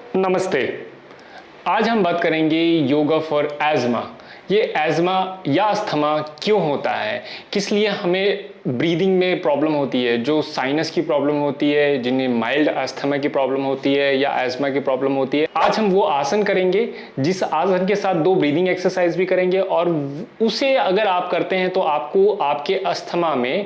नमस्ते। आज हम बात करेंगे योगा फॉर एज़मा। ये एज़मा या अस्थमा क्यों होता है, किस लिए हमें ब्रीदिंग में प्रॉब्लम होती है, जो साइनस की प्रॉब्लम होती है, जिन्हें माइल्ड अस्थमा की प्रॉब्लम होती है या एज़मा की प्रॉब्लम होती है। आज हम वो आसन करेंगे जिस आसन के साथ 2 ब्रीदिंग एक्सरसाइज भी करेंगे और उसे अगर आप करते हैं तो आपको आपके अस्थमा में,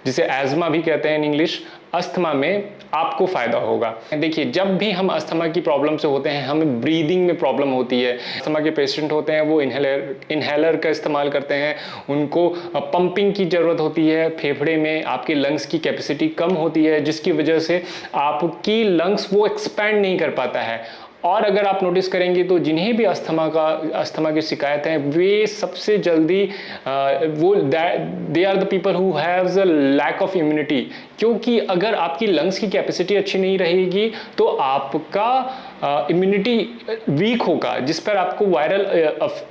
जिसे एज़मा भी कहते हैं इन इंग्लिश, अस्थमा में आपको फ़ायदा होगा। देखिए, जब भी हम अस्थमा की प्रॉब्लम से होते हैं, हमें ब्रीदिंग में प्रॉब्लम होती है। अस्थमा के पेशेंट होते हैं वो इन्हेलर का इस्तेमाल करते हैं, उनको पंपिंग की ज़रूरत होती है। फेफड़े में आपके लंग्स की कैपेसिटी कम होती है, जिसकी वजह से आपकी लंग्स वो एक्सपैंड नहीं कर पाता है। और अगर आप नोटिस करेंगे तो जिन्हें भी अस्थमा की शिकायत है, वे सबसे जल्दी they are the people who haves a lack of immunity. क्योंकि अगर आपकी लंग्स की कैपेसिटी अच्छी नहीं रहेगी तो आपका इम्यूनिटी वीक होगा, जिस पर आपको वायरल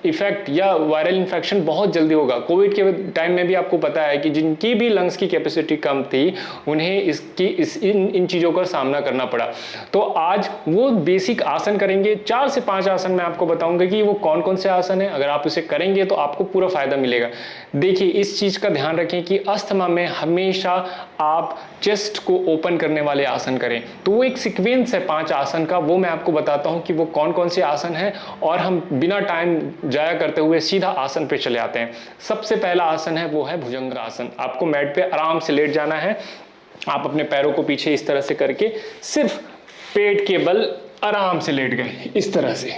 इफेक्ट या वायरल इन्फेक्शन बहुत जल्दी होगा। कोविड के टाइम में भी आपको पता है कि जिनकी भी लंग्स की कैपेसिटी कम थी, उन्हें इन चीज़ों का सामना करना पड़ा। तो आज वो बेसिक आसन करेंगे, 4 से 5 आसन मैं आपको बताऊंगा कि वो कौन कौन से आसन है। अगर आप इसे करेंगे तो आपको पूरा फायदा मिलेगा। देखिए, इस चीज़ का ध्यान रखें कि अस्थमा में हमेशा आप चेस्ट को ओपन करने वाले आसन करें। तो वो एक सीक्वेंस है 5 आसन का, वो मैं आपको बताता हूं कि वो कौन कौन से आसन हैं और हम बिना टाइम जाया करते हुए सीधा आसन पे चले आते हैं। सबसे पहला आसन है वो है भुजंग आसन। आपको मैट पे आराम से लेट जाना है। आप अपने पैरों को पीछे इस तरह से करके सिर्फ पेट के बल आराम से लेट गए। इस तरह से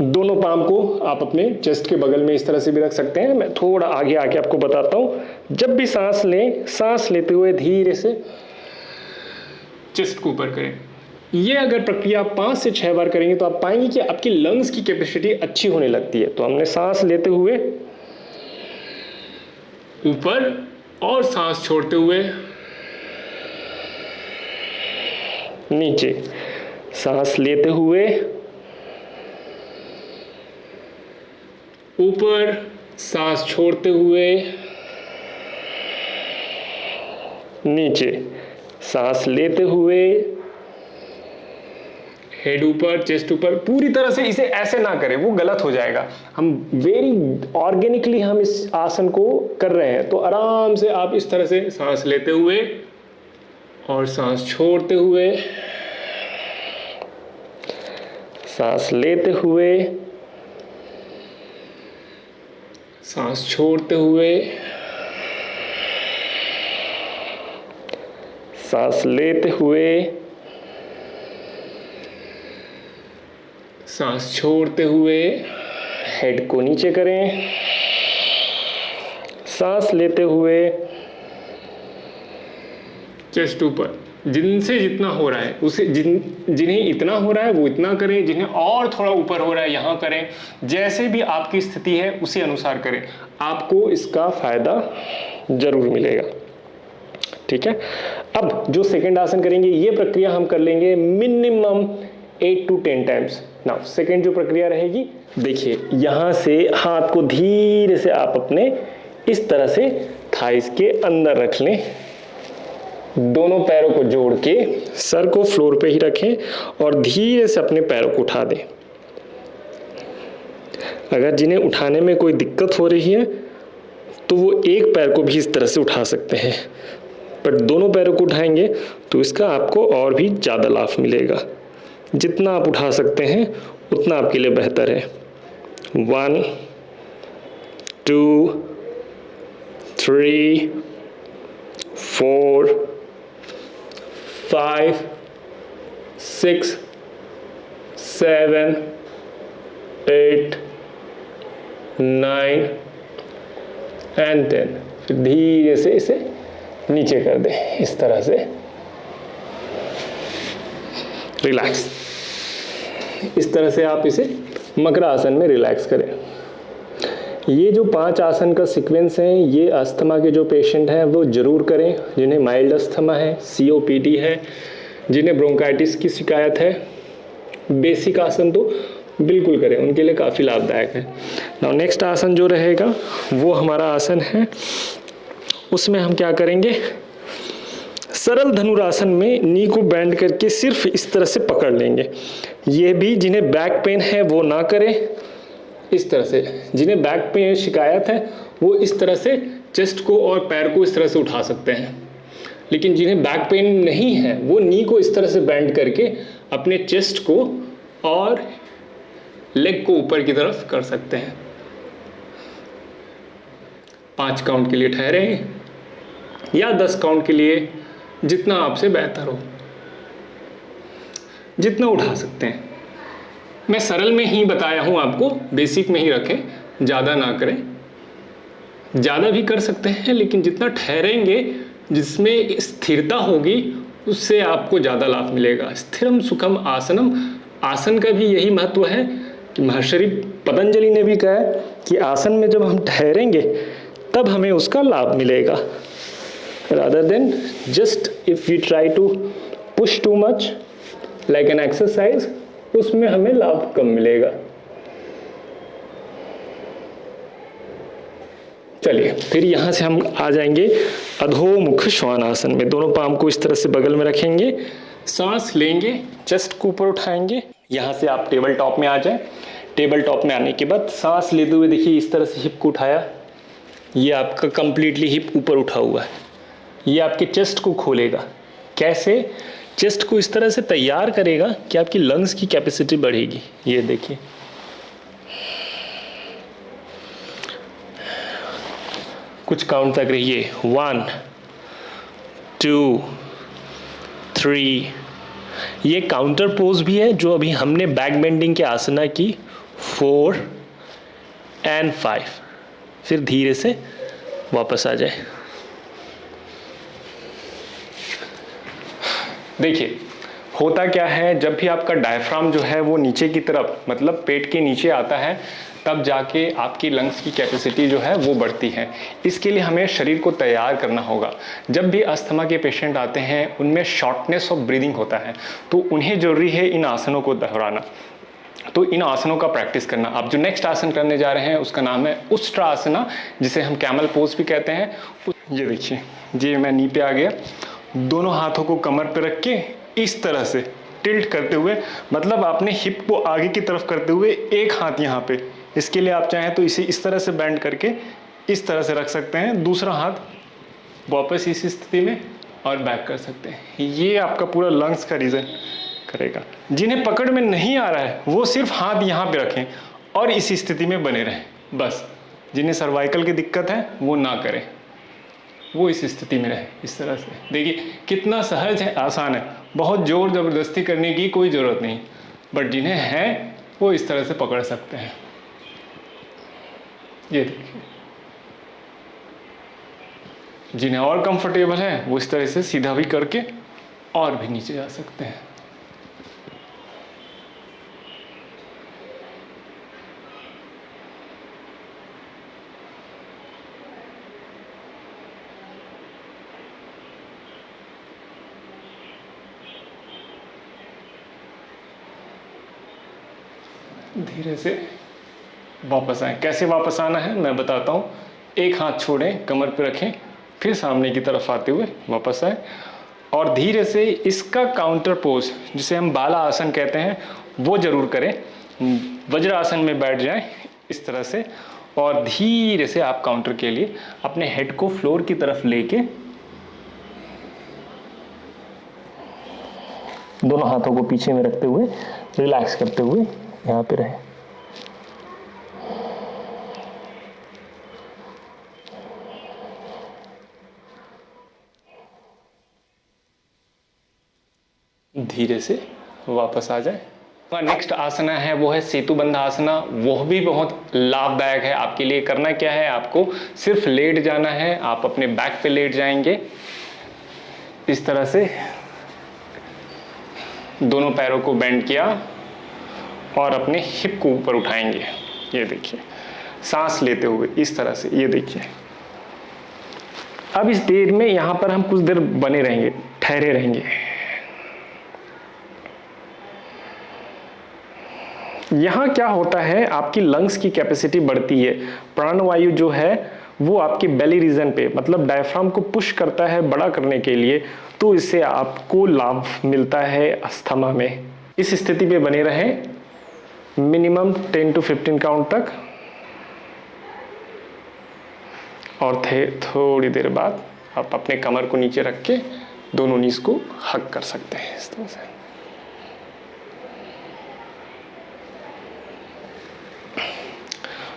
दोनों पाम को आप अपने चेस्ट के बगल में इस तरह से भी रख सकते हैं। मैं थोड़ा आगे आके आपको बताता हूं। जब भी सांस लें, सांस लेते हुए धीरे से चेस्ट को ऊपर करें। ये अगर प्रक्रिया 5 से 6 बार करेंगे तो आप पाएंगे कि आपकी लंग्स की कैपेसिटी अच्छी होने लगती है। तो हमने सांस लेते हुए ऊपर और सांस छोड़ते हुए नीचे, सांस लेते हुए ऊपर, सांस छोड़ते हुए नीचे, सांस लेते हुए हेड ऊपर, चेस्ट ऊपर। पूरी तरह से इसे ऐसे ना करें, वो गलत हो जाएगा। हम वेरी ऑर्गेनिकली हम इस आसन को कर रहे हैं। तो आराम से आप इस तरह से सांस लेते हुए और सांस छोड़ते हुए, सांस लेते हुए, सांस छोड़ते हुए, सांस लेते हुए, सांस छोड़ते हुए, हेड को नीचे करें, सांस लेते हुए चेस्ट ऊपर। जिनसे जितना हो रहा है उसे जिन्हें इतना हो रहा है वो इतना करें, जिन्हें और थोड़ा ऊपर हो रहा है यहाँ करें। जैसे भी आपकी स्थिति है उसी अनुसार करें, आपको इसका फायदा जरूर मिलेगा। ठीक है। अब जो सेकंड आसन करेंगे, ये प्रक्रिया हम कर लेंगे minimum 8 to 10 times. Now second जो प्रक्रिया रहेगी, देखिए, यहां से हाथ को धीरे से आप अपने इस तरह से थाइस के अंदर रख लें। दोनों पैरों को जोड़ के सर को फ्लोर पे ही रखें और धीरे से अपने पैरों को उठा दें। अगर जिन्हें उठाने में कोई दिक्कत हो रही है तो वो एक पैर को भी इस तरह से उठा सकते हैं, पर दोनों पैरों को उठाएंगे तो इसका आपको और भी ज़्यादा लाभ मिलेगा। जितना आप उठा सकते हैं उतना आपके लिए बेहतर है। 1 2 3 4 5 6 7 8 9 एंड 10। फिर धीरे से इसे नीचे कर दें, इस तरह से रिलैक्स। इस तरह से आप इसे मकरा आसन में रिलैक्स करें। ये जो 5 आसन का सीक्वेंस है, ये अस्थमा के जो पेशेंट हैं वो जरूर करें। जिन्हें माइल्ड अस्थमा है, COPD है, जिन्हें ब्रोंकाइटिस की शिकायत है, बेसिक आसन तो बिल्कुल करें, उनके लिए काफ़ी लाभदायक है। नाउ नेक्स्ट आसन जो रहेगा वो हमारा आसन है, उसमें हम क्या करेंगे, सरल धनुरासन में नी को बेंड करके सिर्फ इस तरह से पकड़ लेंगे। ये भी जिन्हें बैक पेन है वो ना करें, इस तरह से। जिन्हें बैक पेन शिकायत है वो इस तरह से चेस्ट को और पैर को इस तरह से उठा सकते हैं। लेकिन जिन्हें बैक पेन नहीं है वो नी को इस तरह से बेंड करके अपने चेस्ट को और लेग को ऊपर की तरफ कर सकते हैं। 5 काउंट के लिए ठहरे या 10 काउंट के लिए, जितना आपसे बेहतर हो, जितना उठा सकते हैं। मैं सरल में ही बताया हूं आपको, बेसिक में ही रखें, ज़्यादा ना करें। ज़्यादा भी कर सकते हैं लेकिन जितना ठहरेंगे, जिसमें स्थिरता होगी, उससे आपको ज़्यादा लाभ मिलेगा। स्थिरम सुखम आसनम, आसन का भी यही महत्व है कि महर्षि पतंजलि ने भी कहा है कि आसन में जब हम ठहरेंगे तब हमें उसका लाभ मिलेगा। rather than just if we try to push too much like an exercise, उसमें हमें लाभ कम मिलेगा। चलिए फिर यहाँ से हम आ जाएंगे अधोमुख श्वानासन में। दोनों पाम को इस तरह से बगल में रखेंगे, सांस लेंगे, चेस्ट को ऊपर उठाएंगे। यहाँ से आप टेबल टॉप में आ जाएं। टेबल टॉप में आने के बाद सांस लेते हुए देखिए इस तरह से हिप को उठाया, ये आपका कंप्लीटली हिप ऊपर उठा हुआ है। ये आपके चेस्ट को खोलेगा। कैसे? चेस्ट को इस तरह से तैयार करेगा कि आपकी लंग्स की कैपेसिटी बढ़ेगी। ये देखिए, कुछ काउंट तक रहिए। 1 2 3। ये काउंटर पोज भी है जो अभी हमने बैक बेंडिंग के आसना की। 4 and 5। फिर धीरे से वापस आ जाए। देखिए होता क्या है, जब भी आपका डायफ्राम जो है वो नीचे की तरफ, मतलब पेट के नीचे आता है, तब जाके आपकी लंग्स की कैपेसिटी जो है वो बढ़ती है। इसके लिए हमें शरीर को तैयार करना होगा। जब भी अस्थमा के पेशेंट आते हैं उनमें शॉर्टनेस ऑफ ब्रीदिंग होता है, तो उन्हें जरूरी है इन आसनों को दोहराना। तो इन आसनों का प्रैक्टिस करना। आप जो नेक्स्ट आसन करने जा रहे हैं उसका नाम है उष्ट्रासना, जिसे हम कैमल पोज भी कहते हैं। ये देखिए, जी मैं नी पे आ गया। दोनों हाथों को कमर पे रख के इस तरह से टिल्ट करते हुए, मतलब आपने हिप को आगे की तरफ करते हुए एक हाथ यहाँ पे, इसके लिए आप चाहें तो इसे इस तरह से बेंड करके इस तरह से रख सकते हैं। दूसरा हाथ वापस इस स्थिति में और बैक कर सकते हैं। ये आपका पूरा लंग्स का रीजन करेगा। जिन्हें पकड़ में नहीं आ रहा है वो सिर्फ हाथ यहाँ पे रखें और इस स्थिति में बने रहें बस। जिन्हें सर्वाइकल की दिक्कत है वो ना करें, वो इस स्थिति में रहे इस तरह से। देखिए कितना सहज है, आसान है। बहुत जोर जबरदस्ती करने की कोई ज़रूरत नहीं, बट जिन्हें है वो इस तरह से पकड़ सकते हैं। ये देखिए, जिन्हें और कंफर्टेबल है वो इस तरह से सीधा भी करके और भी नीचे जा सकते हैं। धीरे से वापस आए। कैसे वापस आना है मैं बताता हूँ। एक हाथ छोड़ें, कमर पे रखें, फिर सामने की तरफ आते हुए वापस आए और धीरे से इसका काउंटर पोज, जिसे हम बाला आसन कहते हैं, वो जरूर करें। वज्रासन में बैठ जाएं इस तरह से और धीरे से आप काउंटर के लिए अपने हेड को फ्लोर की तरफ लेके दोनों हाथों को पीछे में रखते हुए रिलैक्स करते हुए यहाँ पे रहे। धीरे से वापस आ जाए। नेक्स्ट आसना है वो है सेतुबंध आसना। वो भी बहुत लाभदायक है आपके लिए। करना क्या है, आपको सिर्फ लेट जाना है। आप अपने बैक पे लेट जाएंगे इस तरह से, दोनों पैरों को बेंड किया और अपने हिप को ऊपर उठाएंगे। ये देखिए, सांस लेते हुए इस तरह से। ये देखिए, अब इस देर में यहां पर हम कुछ देर बने रहेंगे, ठहरे रहेंगे। यहाँ क्या होता है, आपकी लंग्स की कैपेसिटी बढ़ती है। प्राणवायु जो है वो आपके बेली रीजन पे, मतलब डायफ्राम को पुश करता है बड़ा करने के लिए, तो इससे आपको लाभ मिलता है अस्थमा में। इस स्थिति पे बने रहें मिनिमम 10 to 15 काउंट तक, और थोड़ी देर बाद आप अपने कमर को नीचे रख के दोनों नीज को हक कर सकते हैं इस तरह से।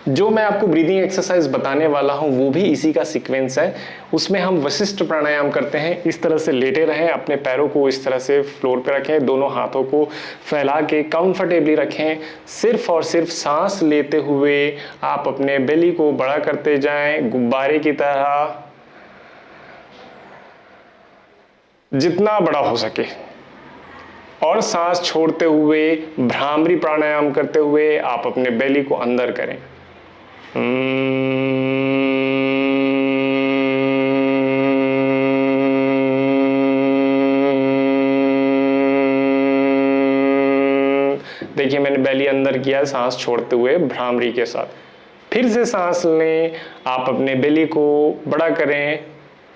जो मैं आपको ब्रीदिंग एक्सरसाइज बताने वाला हूं वो भी इसी का सीक्वेंस है। उसमें हम वशिष्ठ प्राणायाम करते हैं। इस तरह से लेटे रहें, अपने पैरों को इस तरह से फ्लोर पे रखें, दोनों हाथों को फैला के कंफर्टेबली रखें। सिर्फ और सिर्फ सांस लेते हुए आप अपने बेली को बड़ा करते जाएं, गुब्बारे की तरह, जितना बड़ा हो सके। और सांस छोड़ते हुए भ्रामरी प्राणायाम करते हुए आप अपने बेली को अंदर करें। देखिए मैंने बेली अंदर किया सांस छोड़ते हुए भ्रामरी के साथ। फिर से सांस लें, आप अपने बेली को बड़ा करें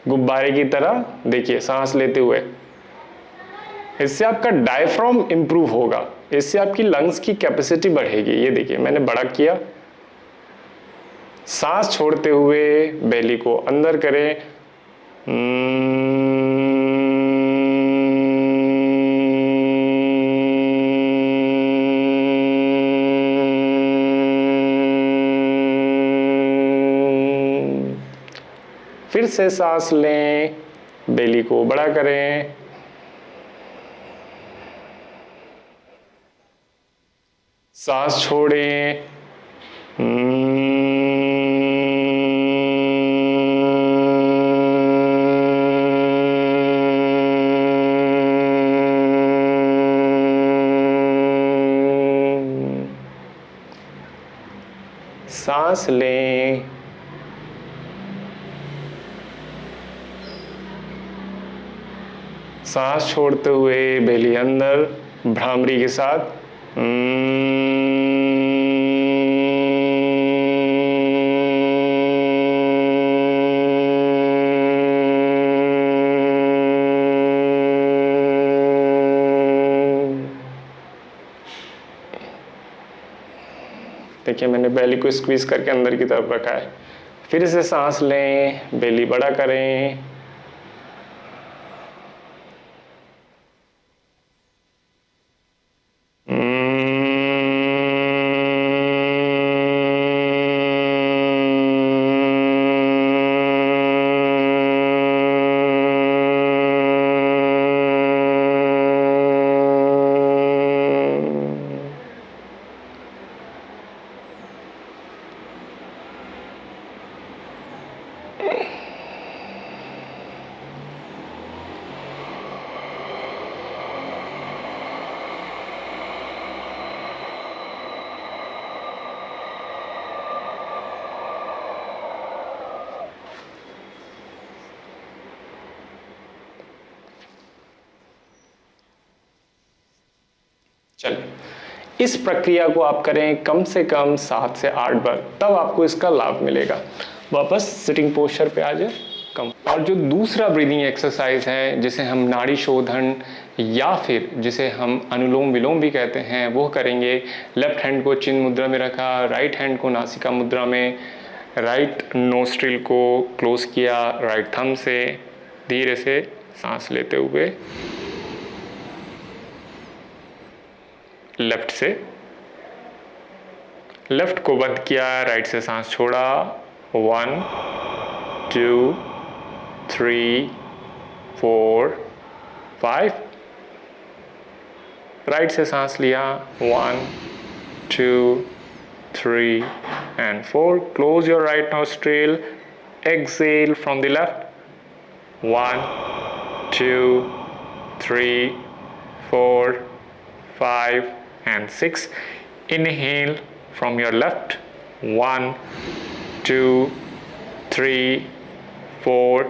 गुब्बारे की तरह। देखिए सांस लेते हुए, इससे आपका डायफ्राम इंप्रूव होगा, इससे आपकी लंग्स की कैपेसिटी बढ़ेगी। ये देखिए मैंने बड़ा किया, सांस छोड़ते हुए बेली को अंदर करें। फिर से सांस लें, बेली को बड़ा करें। सांस छोड़ें। सांस लें। सांस छोड़ते हुए बेली अंदर भ्रामरी के साथ। देखिए मैंने बेली को स्क्वीज करके अंदर की तरफ रखा है। फिर से सांस लें, बेली बड़ा करें। चलिए इस प्रक्रिया को आप करें कम से कम 7 से 8 बार, तब आपको इसका लाभ मिलेगा। वापस सिटिंग पोस्चर पे आ जाए कम। और जो दूसरा ब्रीदिंग एक्सरसाइज है जिसे हम नाड़ी शोधन या फिर जिसे हम अनुलोम विलोम भी कहते हैं, वो करेंगे। लेफ्ट हैंड को चिन्ह मुद्रा में रखा, राइट हैंड को नासिका मुद्रा में, राइट नोस्ट्रिल को क्लोज किया राइट थंब से, धीरे से सांस लेते हुए लेफ्ट से, लेफ्ट को बंद किया, राइट से सांस छोड़ा। 1 2 3 4 5, राइट से सांस लिया। 1 2 3 and 4. Close your right nostril. Exhale from the left. 1 2 3 4 5 and 6. Inhale from your left. 1 2 3 4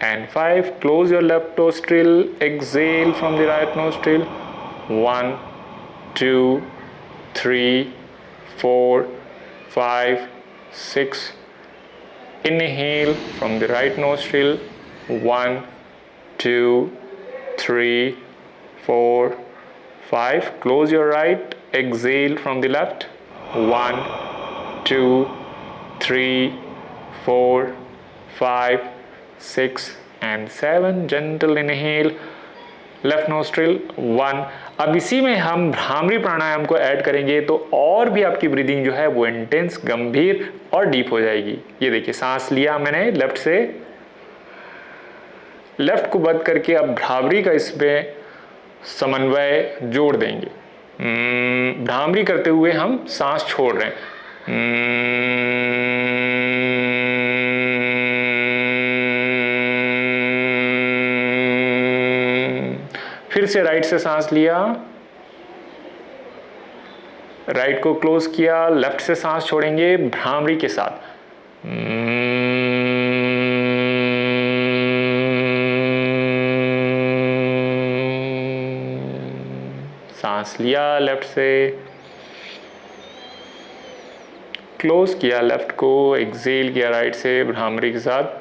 and 5. Close your left nostril. Exhale from the right nostril. 1 2 3 4 5 6 Inhale from the right nostril. 1, 2, 3, 4, 5. Close your right. Exhale from the left. 1, 2, 3, 4, 5, 6 and 7. Gentle inhale. Left nostril 1. अब इसी में हम भ्रामरी प्राणायाम को add करेंगे तो और भी आपकी ब्रीदिंग जो है वो इंटेंस, गंभीर और डीप हो जाएगी. ये देखिए, सांस लिया मैंने लेफ्ट से, लेफ्ट को बंद करके अब भ्रामरी का इसमें समन्वय जोड़ देंगे. भ्रामरी करते हुए हम सांस छोड़ रहे हैं. फिर से राइट से सांस लिया, राइट को क्लोज किया, लेफ्ट से सांस छोड़ेंगे भ्रामरी के साथ. सांस लिया लेफ्ट से, क्लोज किया लेफ्ट को, एक्सेल किया राइट से भ्रामरी के साथ.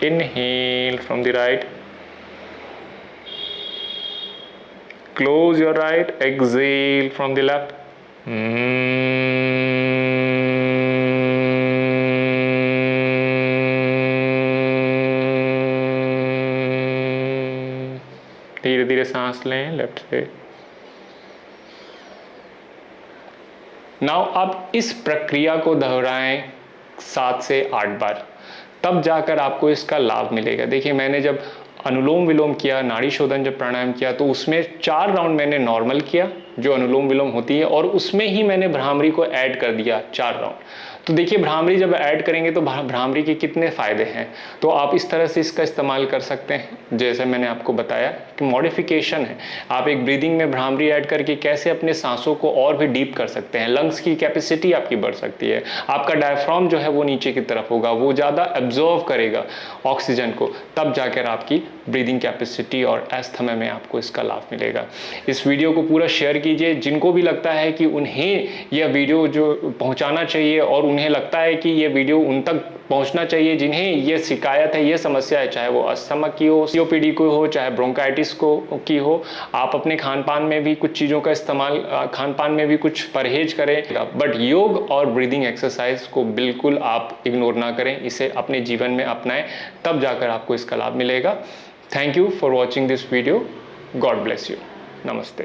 Inhale from the right, close your right, exhale from the left. धीरे धीरे सांस लें लेफ्ट से. नाउ आप इस प्रक्रिया को दोहराएं 7 से 8 बार, तब जाकर आपको इसका लाभ मिलेगा. देखिए, मैंने जब अनुलोम विलोम किया, नाड़ी शोधन जब प्राणायाम किया, तो उसमें 4 राउंड मैंने नॉर्मल किया जो अनुलोम विलोम होती है, और उसमें ही मैंने भ्रामरी को ऐड कर दिया 4 राउंड. तो देखिए, भ्रामरी जब ऐड करेंगे तो भ्रामरी के कितने फ़ायदे हैं. तो आप इस तरह से इसका इस्तेमाल कर सकते हैं. जैसे मैंने आपको बताया कि मॉडिफिकेशन है, आप एक ब्रीदिंग में भ्रामरी ऐड करके कैसे अपने सांसों को और भी डीप कर सकते हैं. लंग्स की कैपेसिटी आपकी बढ़ सकती है. आपका डायफ्राम जो है वो नीचे की तरफ होगा, वो ज़्यादा एब्जॉर्व करेगा ऑक्सीजन को, तब जाकर आपकी ब्रीदिंग कैपेसिटी और एस्थमा में आपको इसका लाभ मिलेगा. इस वीडियो को पूरा शेयर कीजिए. जिनको भी लगता है कि उन्हें यह वीडियो जो पहुंचाना चाहिए और उन्हें लगता है कि ये वीडियो उन तक पहुंचना चाहिए, जिन्हें ये शिकायत है, ये समस्या है, चाहे वो अस्थमा की हो, सीओपीडी को हो, चाहे ब्रोंकाइटिस की हो, आप अपने खान पान में भी कुछ चीज़ों का इस्तेमाल, खान पान में भी कुछ परहेज करें. बट योग और ब्रीदिंग एक्सरसाइज को बिल्कुल आप इग्नोर ना करें, इसे अपने जीवन में अपनाएं, तब जाकर आपको इसका लाभ मिलेगा. Thank you for watching this video. God bless you. नमस्ते.